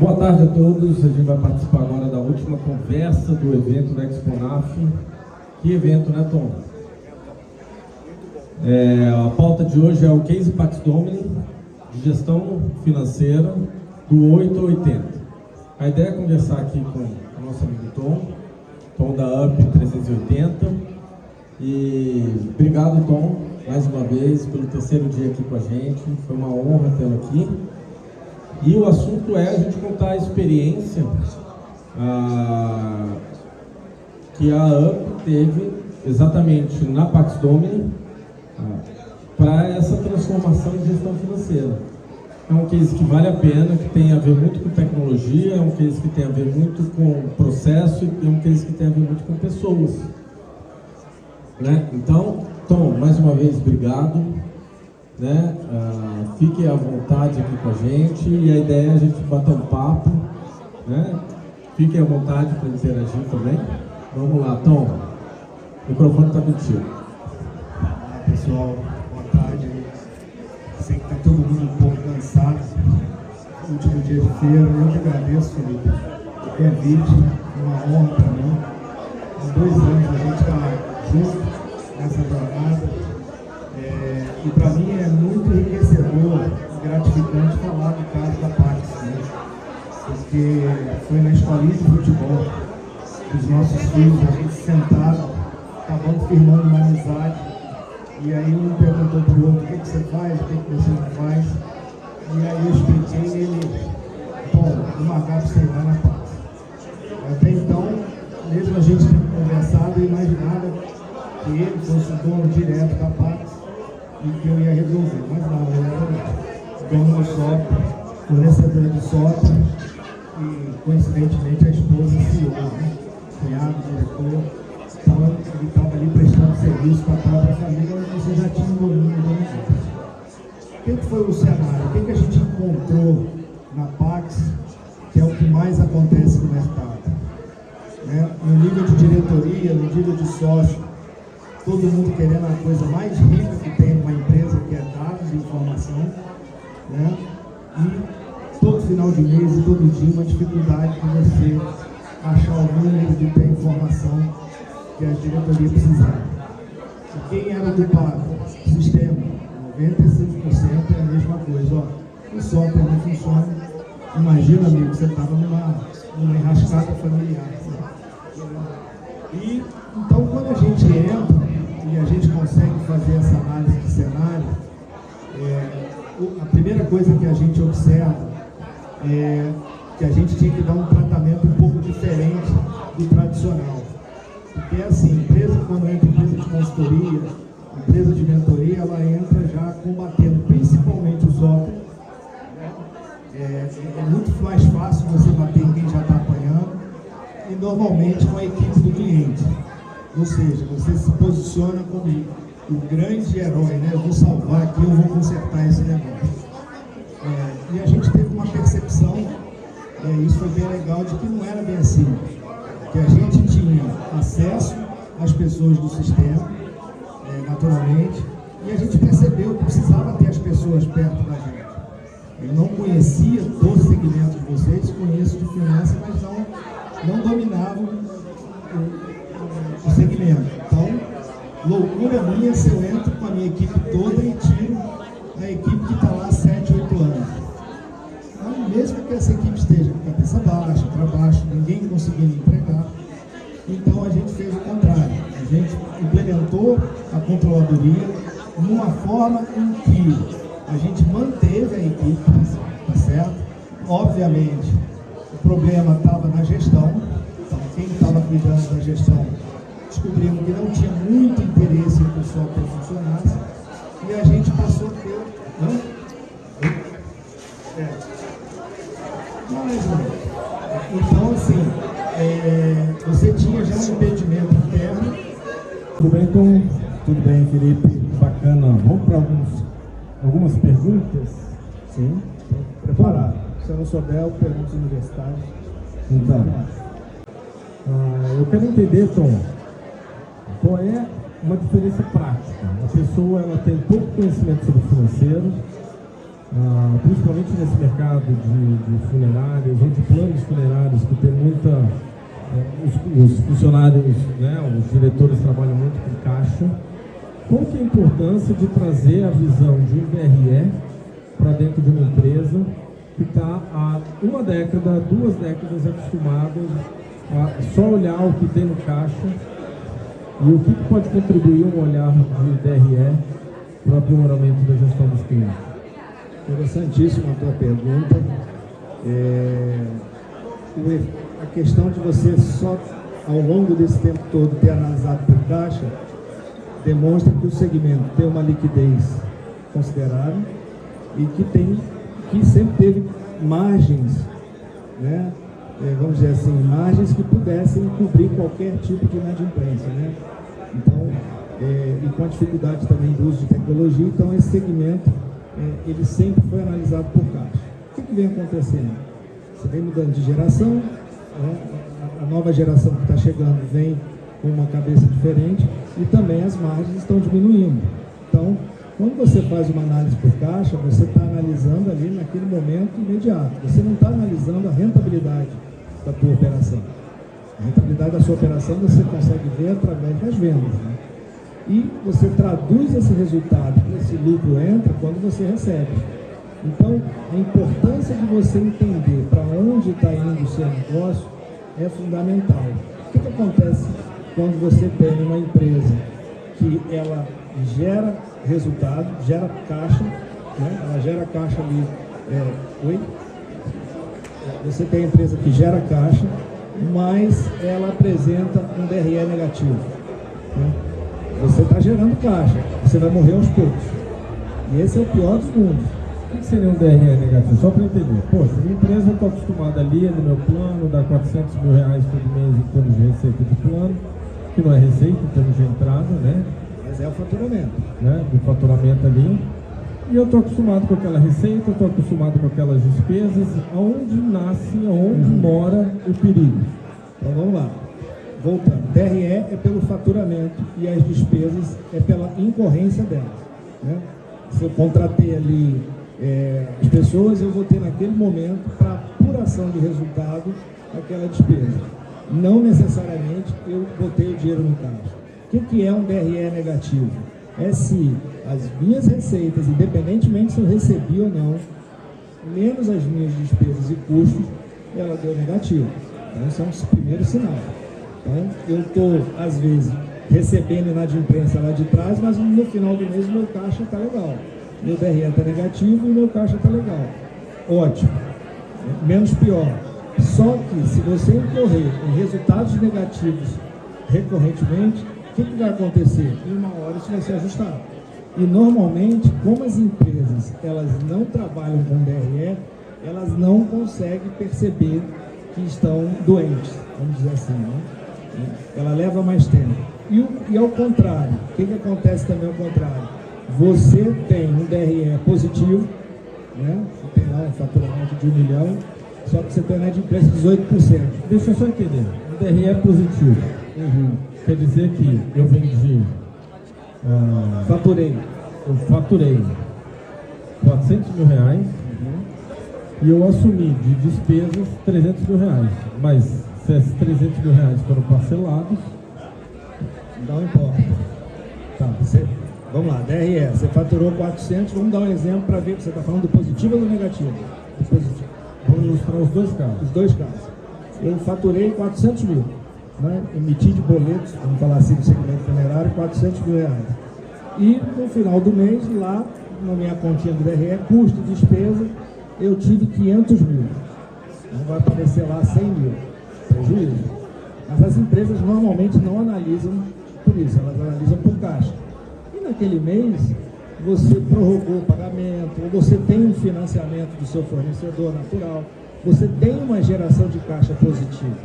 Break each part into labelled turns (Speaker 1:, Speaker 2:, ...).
Speaker 1: Boa tarde a todos. A gente vai participar agora da última conversa do evento da Exponaf. Que evento, né, Tom? A pauta de hoje é o Case Pax Domini de gestão financeira do 8 ao 80. A ideia é conversar aqui com o nosso amigo Tom da UP 380. E obrigado, Tom, mais uma vez, pelo terceiro dia aqui com a gente. Foi uma honra tê-lo aqui. E o assunto é a gente contar a experiência que a UP teve exatamente na Pax Domini para essa transformação em gestão financeira. É um case que vale a pena, que tem a ver muito com tecnologia, é um case que tem a ver muito com processo e é um case que tem a ver muito com pessoas. Né? Então, Tom, mais uma vez, obrigado. Né? Fiquem à vontade aqui com a gente e a ideia é a gente bater um papo, né? Fiquem à vontade para interagir também. Vamos lá, Tom, o microfone está contigo.
Speaker 2: Olá, pessoal, boa tarde. Sei que está todo mundo um pouco cansado. Último dia de feira, eu que agradeço, Felipe, o convite, uma honra para mim. Há 2 anos a gente está junto nessa jornada. E para mim é muito enriquecedor e gratificante falar do caso da Pax, né? Porque foi na escolinha de futebol dos nossos filhos, a gente sentado, acabamos firmando uma amizade, e aí um perguntou para o outro: o que você faz, o que você não faz? E aí eu expliquei, ele: bom, vou marcar para você ir lá na Pax. Até então, mesmo a gente tendo conversado, eu imaginava que ele fosse o dono direto da Pax e que eu ia resolver, mas não, ele era dono do software, fornecedor de software e, coincidentemente, a esposa CEO, né? Cunhado, diretor. Então, ele estava ali prestando serviço para a própria família, onde você já tinha um domínio do negócio. O que foi o cenário? O que a gente encontrou na Pax, que é o que mais acontece no mercado? Né? No nível de diretoria, no nível de sócio, todo mundo querendo a coisa mais rica que tem numa empresa, que é dados e informação, né? E todo final de mês e todo dia uma dificuldade de você achar o número de ter informação que a diretoria precisava. E quem era ocupado? O sistema. 95% é a mesma coisa. Ó, o software não funciona. Imagina, amigo, você estava numa enrascada familiar. E então, quando a gente entra e a gente consegue fazer essa análise de cenário, a primeira coisa que a gente observa é que a gente tinha que dar um tratamento um pouco diferente do tradicional. Porque assim, empresa, quando entra empresa de consultoria, empresa de mentoria, ela entra já combatendo principalmente o software. É muito mais fácil você bater em quem já está apanhando e normalmente com a equipe do cliente. Ou seja, você se posiciona como o grande herói, né? Eu vou salvar aqui, eu vou consertar esse negócio. E a gente teve uma percepção, isso foi bem legal, de que não era bem assim. Que a gente tinha acesso às pessoas do sistema, naturalmente, e a gente percebeu que precisava ter as pessoas perto da gente. Eu não conhecia todo o segmento de vocês, conheço de finanças, mas não dominava o segmento. Então, loucura minha se eu entro com a minha equipe toda e tiro a equipe que está lá há 7, 8 anos. Então, mesmo que essa equipe esteja com a cabeça baixa, para baixo, ninguém conseguindo entregar, então a gente fez o contrário. A gente implementou a controladoria numa forma em que a gente manteve a equipe, tá certo? Obviamente, o problema estava na gestão. Então, quem estava cuidando da gestão descobrimos que não tinha muito interesse em que o software funcionasse e a gente passou a ter... Então, assim, você tinha já um impedimento interno.
Speaker 1: Tudo bem, Tom? Tudo bem, Felipe? Bacana. Vamos para algumas perguntas?
Speaker 2: Sim, preparado. Se eu não souber, perguntas universitárias.
Speaker 1: Então, eu quero entender, Tom, qual é uma diferença prática. A pessoa ela tem pouco conhecimento sobre o financeiro, principalmente nesse mercado de funerárias ou de planos funerários, que tem muita... os funcionários, né, os diretores trabalham muito com caixa. Qual que é a importância de trazer a visão de um DRE para dentro de uma empresa que está há 1 década, 2 décadas acostumadas a só olhar o que tem no caixa, e o que pode contribuir um olhar de DRE para o aprimoramento da gestão dos clientes?
Speaker 2: Interessantíssima a tua pergunta. A questão de você só, ao longo desse tempo todo, ter analisado por caixa, demonstra que o segmento tem uma liquidez considerável e que sempre teve margens, né? Vamos dizer assim, margens que pudessem cobrir qualquer tipo de inadimplência, né? Então, e com a dificuldade também do uso de tecnologia, então esse segmento, ele sempre foi analisado por caixa. O que vem acontecendo? Você vem mudando de geração, né? A nova geração que está chegando vem com uma cabeça diferente e também as margens estão diminuindo. Então, quando você faz uma análise por caixa, você está analisando ali naquele momento imediato. Você não está analisando a rentabilidade da tua operação. A rentabilidade da sua operação você consegue ver através das vendas, né? E você traduz esse resultado, esse lucro entra quando você recebe. Então, a importância de você entender para onde está indo o seu negócio é fundamental. O que acontece quando você tem uma empresa que ela gera resultado, gera caixa, né? Ela gera caixa ali. Você tem a empresa que gera caixa, mas ela apresenta um DRE negativo, né? Você está gerando caixa, você vai morrer aos poucos. E esse é o pior dos mundos.
Speaker 1: O que seria um DRE negativo? Só para entender. Poxa, minha empresa, eu estou acostumada ali no meu plano, dá R$400 mil todo mês em termos de receita de plano, que não é receita, em termos de entrada, né?
Speaker 2: Mas é o faturamento.
Speaker 1: Né? Do faturamento ali. E eu estou acostumado com aquela receita, eu estou acostumado com aquelas despesas. Aonde nasce, aonde mora o perigo?
Speaker 2: Então vamos lá. Voltando. DRE é pelo faturamento e as despesas é pela incorrência delas, né? Se eu contratei ali as pessoas, eu vou ter naquele momento, para apuração de resultado, aquela despesa. Não necessariamente eu botei o dinheiro no caixa. O que é um DRE negativo? É se as minhas receitas, independentemente se eu recebi ou não, menos as minhas despesas e custos, ela deu negativo. Então, esse é um primeiro sinal. Então, eu estou, às vezes, recebendo inadimplência lá de trás, mas no final do mês o meu caixa está legal. Meu DRE está negativo e o meu caixa está legal. Ótimo. Menos pior. Só que se você incorrer em resultados negativos recorrentemente, o que vai acontecer? Em uma hora isso vai ser ajustado. E normalmente, como as empresas elas não trabalham com DRE, elas não conseguem perceber que estão doentes, vamos dizer assim, né? Ela leva mais tempo. E ao contrário, o que acontece também ao contrário? Você tem um DRE positivo, né? Você tem lá um faturamento de 1 milhão, só que você tem inadimplência de 18%.
Speaker 1: Deixa eu só entender. O DRE é positivo. Quer dizer que eu vendi... Eu faturei R$400 mil e eu assumi de despesas R$300 mil. Mas se esses R$300 mil foram parcelados...
Speaker 2: Não importa. Tá, vamos lá, DRE, você faturou 400, vamos dar um exemplo para ver que você está falando do positivo ou do negativo? Do positivo.
Speaker 1: Vamos ilustrar os dois casos.
Speaker 2: Os dois casos. Eu faturei 400 mil, né? Emiti de boletos, vamos falar assim, do segmento funerário, R$400 mil. E no final do mês, lá na minha continha do DRE, custo, despesa, eu tive 500 mil. Não vai aparecer lá 100 mil. Prejuízo. Mas as empresas normalmente não analisam por isso, elas analisam por caixa. E naquele mês, você prorrogou o pagamento, ou você tem um financiamento do seu fornecedor natural, você tem uma geração de caixa positiva,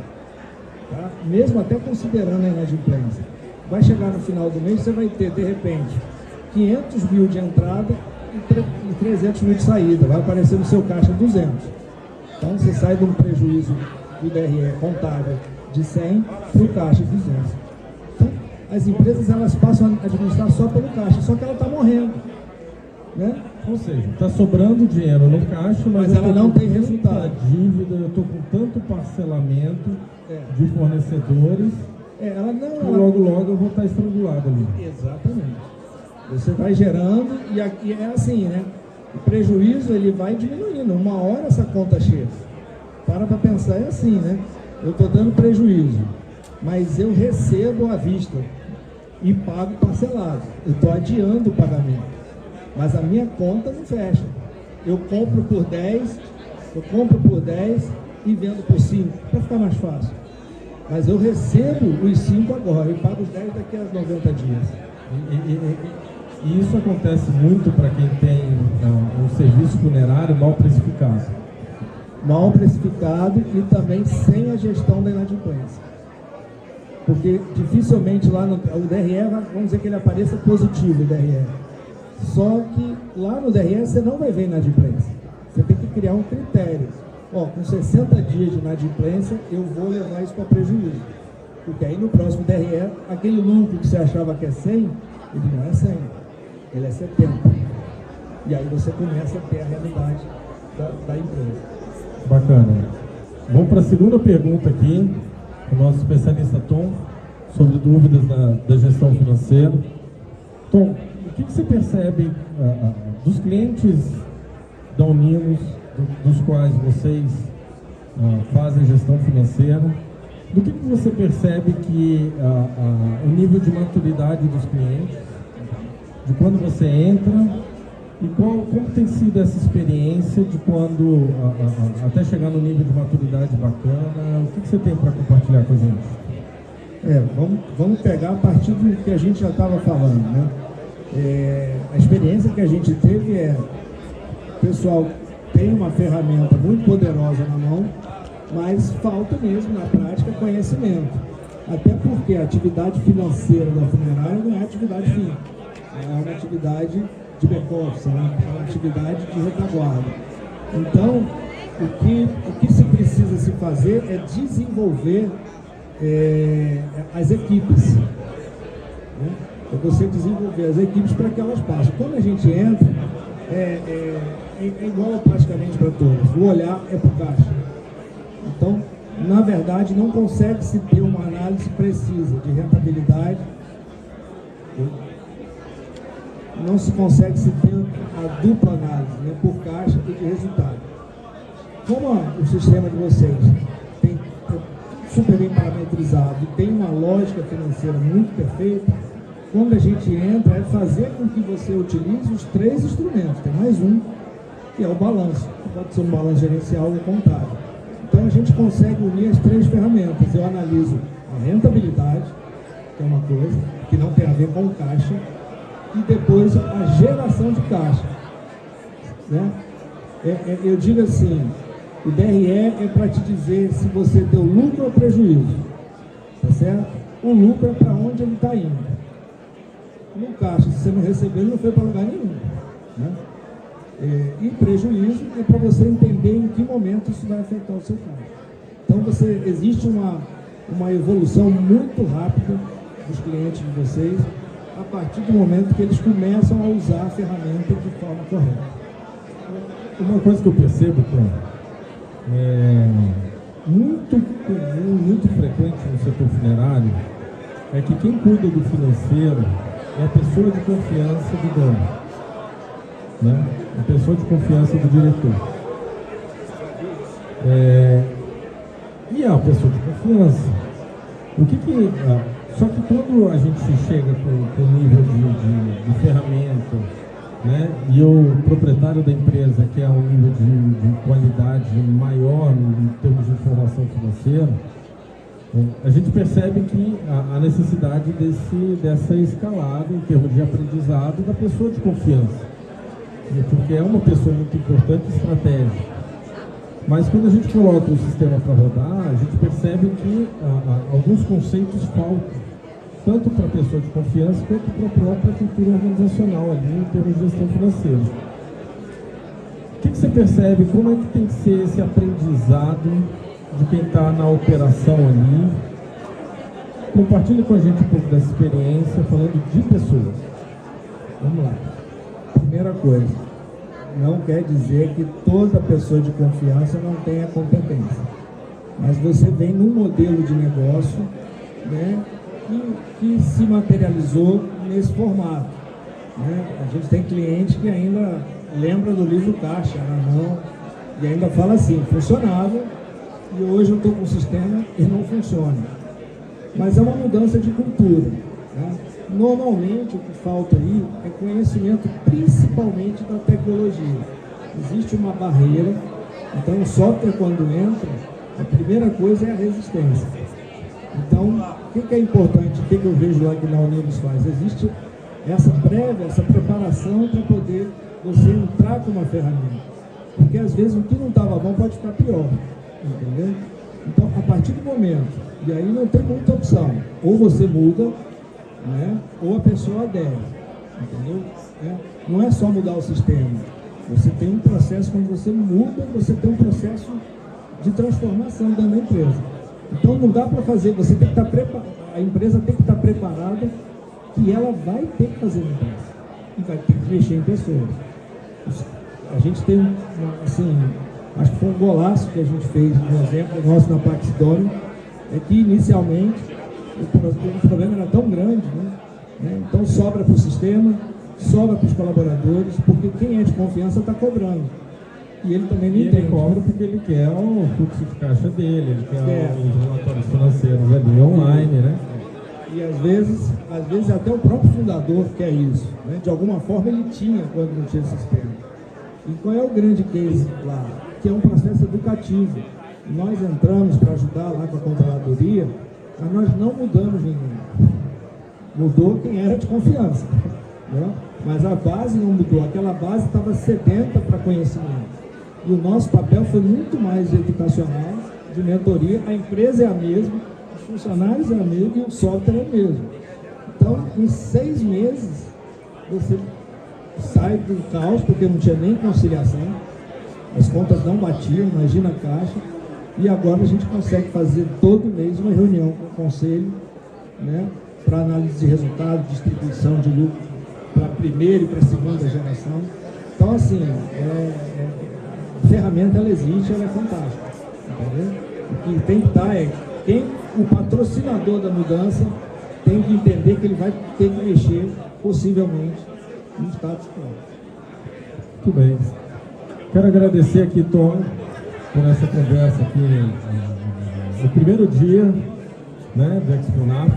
Speaker 2: tá? Mesmo até considerando a inadimplência. Vai chegar no final do mês, você vai ter, de repente, 500 mil de entrada e 300 mil de saída. Vai aparecer no seu caixa 200. Então, você sai de um prejuízo do DRE contábil de 100 para o caixa 200. Então, as empresas elas passam a administrar só pelo caixa, só que ela está morrendo. né?
Speaker 1: Ou seja, está sobrando dinheiro no caixa, mas
Speaker 2: ela não tem
Speaker 1: tanta
Speaker 2: resultado.
Speaker 1: dívida, eu estou com tanto parcelamento de fornecedores, que logo eu vou estar estrangulado ali.
Speaker 2: Exatamente. Você vai gerando e é assim, né? O prejuízo ele vai diminuindo. Uma hora essa conta chega. Para pensar, é assim, né? Eu estou dando prejuízo, mas eu recebo à vista e pago parcelado. Eu estou adiando o pagamento, mas a minha conta não fecha. Eu compro por 10 e vendo por 5, para ficar mais fácil. Mas eu recebo os 5 agora e pago os 10 daqui a 90 dias.
Speaker 1: E isso acontece muito para quem tem um serviço funerário mal precificado.
Speaker 2: Mal precificado e também sem a gestão da inadimplência. Porque dificilmente lá no DRE, vamos dizer que ele apareça positivo, o DRE. Só que lá no DRE você não vai ver inadimplência. Você tem que criar um critério. Com 60 dias de inadimplência, eu vou levar isso para prejuízo. Porque aí no próximo DRE, aquele lucro que você achava que é 100, ele não é 100, ele é 70. E aí você começa a ter a realidade da empresa.
Speaker 1: Bacana. Vamos para a segunda pergunta aqui, o nosso especialista Tom, sobre dúvidas da gestão financeira. Tom, o que você percebe dos clientes da Uninos, dos quais vocês fazem gestão financeira? Do que você percebe que o nível de maturidade dos clientes, de quando você entra, e como tem sido essa experiência de quando, até chegar no nível de maturidade bacana? O que você tem para compartilhar com a gente?
Speaker 2: Vamos pegar a partir do que a gente já estava falando, né? A experiência que a gente teve o pessoal tem uma ferramenta muito poderosa na mão, mas falta mesmo, na prática, conhecimento. Até porque a atividade financeira da funerária não é atividade fim, é uma atividade de back-office, né? É uma atividade de retaguarda. Então, o que se precisa se fazer é desenvolver as equipes, né? É você desenvolver as equipes para que elas passem. Quando a gente entra, é igual praticamente para todos. O olhar é para o caixa. Então, na verdade, não consegue se ter uma análise precisa de rentabilidade. Não se consegue se ter a dupla análise, né, por caixa e de resultado. Como o sistema de vocês tem super bem parametrizado e tem uma lógica financeira muito perfeita, quando a gente entra é fazer com que você utilize os 3 instrumentos. Tem mais um, que é o balanço. Pode ser um balanço gerencial ou contábil. Então a gente consegue unir as 3 ferramentas. Eu analiso a rentabilidade, que é uma coisa que não tem a ver com o caixa, e depois a geração de caixa, né? Eu digo assim, o DRE é para te dizer se você deu lucro ou prejuízo, tá certo? O lucro é para onde ele está indo. No caixa, se você não recebeu, ele não foi para lugar nenhum, né? E prejuízo é para você entender em que momento isso vai afetar o seu caixa. Então existe uma evolução muito rápida dos clientes de vocês, a partir do momento que eles começam a usar a ferramenta de forma correta.
Speaker 1: Uma coisa que eu percebo, Tom, muito comum, muito frequente no setor funerário, é que quem cuida do financeiro é a pessoa de confiança do dono, né? A pessoa de confiança do diretor. E é uma pessoa de confiança. Só que quando a gente chega com o nível de ferramenta, né, e o proprietário da empresa quer um nível de qualidade maior em termos de informação financeira, a gente percebe que a necessidade dessa escalada em termos de aprendizado da pessoa de confiança, porque é uma pessoa muito importante e estratégica. Mas quando a gente coloca o sistema para rodar, a gente percebe que alguns conceitos faltam, tanto para a pessoa de confiança quanto para a própria cultura organizacional ali em termos de gestão financeira. O que você percebe? Como é que tem que ser esse aprendizado de quem está na operação ali? Compartilhe com a gente um pouco dessa experiência falando de pessoas. Vamos lá.
Speaker 2: primeira coisa, não quer dizer que toda pessoa de confiança não tenha competência. Mas você vem num modelo de negócio, né, que se materializou nesse formato. Né? A gente tem cliente que ainda lembra do livro caixa na mão e ainda fala assim, funcionava e hoje eu estou com o sistema e não funciona. Mas é uma mudança de cultura. Né? Normalmente o que falta aí é conhecimento, principalmente da tecnologia. Existe uma barreira, então o software quando entra, a primeira coisa é a resistência. Então, o que é importante, o que eu vejo lá que na Unibus faz? Existe essa prévia, essa preparação para poder você entrar com uma ferramenta. Porque às vezes o que não estava bom pode ficar pior, entendeu? Então, a partir do momento, e aí não tem muita opção, ou você muda, né, ou a pessoa adere, entendeu? Não é só mudar o sistema, você tem um processo, quando você muda, você tem um processo de transformação dentro da empresa. Então não dá para fazer, você tem que estar preparado, a empresa tem que estar preparada que ela vai ter que fazer mudança e vai ter que mexer em pessoas. A gente tem, assim, acho que foi um golaço que a gente fez, um exemplo nosso na Paxdome, é que inicialmente o problema era tão grande, né? Então sobra para o sistema, sobra para os colaboradores, porque quem é de confiança está cobrando. E ele também não entende.
Speaker 1: Ele cobra porque ele quer o fluxo de caixa dele, ele quer os relatórios financeiros ali online, né?
Speaker 2: E às vezes até o próprio fundador quer isso, né? De alguma forma ele tinha quando não tinha sistema. E qual é o grande case lá? Que é um processo educativo. Nós entramos para ajudar lá com a controladoria, mas nós não mudamos ninguém. Mudou quem era de confiança, né? Mas a base não mudou. Aquela base estava sedenta para conhecimento. E o nosso papel foi muito mais educacional, de mentoria. A empresa é a mesma, os funcionários é a mesma e o software é o mesmo. Então, em 6 meses, você sai do caos, porque não tinha nem conciliação, as contas não batiam, imagina a caixa, e agora a gente consegue fazer todo mês uma reunião com o conselho, né, para análise de resultados, distribuição de lucro para a primeira e para a segunda geração. Então, assim, a ferramenta ela existe, ela é fantástica, entendeu? O que tem que estar o patrocinador da mudança tem que entender que ele vai ter que mexer, possivelmente, no status quo.
Speaker 1: Muito bem. Quero agradecer aqui, Tom, por essa conversa aqui no primeiro dia, né, do Exponaf.